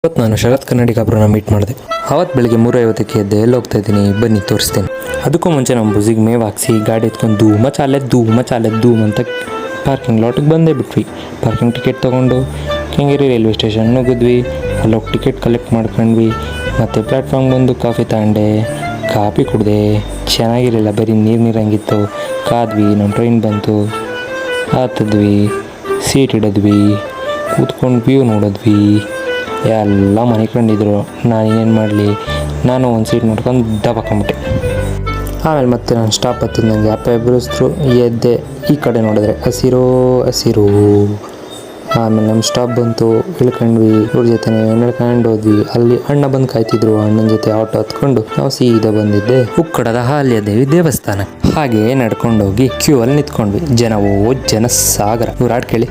ಇವತ್ತು ನಾನು ಶರತ್ ಕನ್ನಡಿಗಾಬ್ರನ್ನ ಮೀಟ್ ಮಾಡಿದೆ. ಅವತ್ತು ಬೆಳಿಗ್ಗೆ 3:50ಕ್ಕೆ ಎದ್ದು ಎಲ್ಲಿ ಹೋಗ್ತಾ ಇದ್ದೀನಿ ಬನ್ನಿ ತೋರಿಸ್ತೀನಿ. ಅದಕ್ಕೂ ಮುಂಚೆ ನಮ್ಮ ಬುಸಿಗೆ ಮೇವು ಹಾಕ್ಸಿ ಗಾಡಿ ಎತ್ಕೊಂಡು ಧೂಮ ಚಾಲೆ ಅಂತ ಪಾರ್ಕಿಂಗ್ ಲಾಟಿಗೆ ಬಂದೇ ಬಿಟ್ವಿ. ಪಾರ್ಕಿಂಗ್ ಟಿಕೆಟ್ ತೊಗೊಂಡು ಕೆಂಗೇರಿ ರೈಲ್ವೆ ಸ್ಟೇಷನ್ ನುಗ್ಗಿದ್ವಿ. ಅಲ್ಲೋಗಿ ಟಿಕೆಟ್ ಕಲೆಕ್ಟ್ ಮಾಡ್ಕೊಂಡ್ವಿ. ಮತ್ತು ಪ್ಲ್ಯಾಟ್ಫಾರ್ಮ್ ಬಂದು ಕಾಫಿ ತಗೊಂಡೆ, ಕಾಫಿ ಕುಡಿದೆ. ಚೆನ್ನಾಗಿರಲಿಲ್ಲ, ಬರೀ ನೀರಂಗಿತ್ತು. ಕಾದ್ವಿ, ನಮ್ಮ ಟ್ರೈನ್ ಬಂತು, ಹತ್ತಿದ್ವಿ, ಸೀಟ್ ಹಿಡಿದ್ವಿ, ಕೂತ್ಕೊಂಡು ವ್ಯೂ ನೋಡಿದ್ವಿ. ಎಲ್ಲ ಮನೆ ಕಂಡಿದ್ರು. ನಾನೇನು ಮಾಡಲಿ, ನಾನು ಒಂದು ಸೀಟ್ ನೋಡ್ಕೊಂಡು ದಬಾಕೊಂಬಿಟ್ಟೆ. ಆಮೇಲೆ ಮತ್ತೆ ನಾನು ಸ್ಟಾಪ್ ಹತ್ತಿದ್ದು, ನನಗೆ ಅಪ್ಪ ಎಬ್ಬರಿಸಿದ್ರು. ಎದ್ದೆ, ಈ ಕಡೆ ನೋಡಿದ್ರೆ ಹಸಿರು. ಆಮೇಲೆ ನಮ್ಮ ಸ್ಟಾಪ್ ಬಂತು, ಇಳ್ಕೊಂಡ್ವಿ. ಇವ್ರ ಜೊತೆ ನಡ್ಕೊಂಡು ಹೋದ್ವಿ. ಅಲ್ಲಿ ಅಣ್ಣ ಬಂದು ಕಾಯ್ತಿದ್ರು. ಅಣ್ಣನ ಜೊತೆ ಆಟೋ ಹತ್ಕೊಂಡು ನಾವು ಸೀದಾ ಬಂದಿದ್ದೆ ಉಕ್ಕಡದ ಅಹಲ್ಯಾದೇವಿ ದೇವಸ್ಥಾನ. ಹಾಗೆ ನಡ್ಕೊಂಡೋಗಿ ಕ್ಯೂ ಅಲ್ಲಿ ನಿಂತ್ಕೊಂಡ್ವಿ. ಜನ ಸಾಗರ. ಇವ್ರು ಹಾಡು ಕೇಳಿ.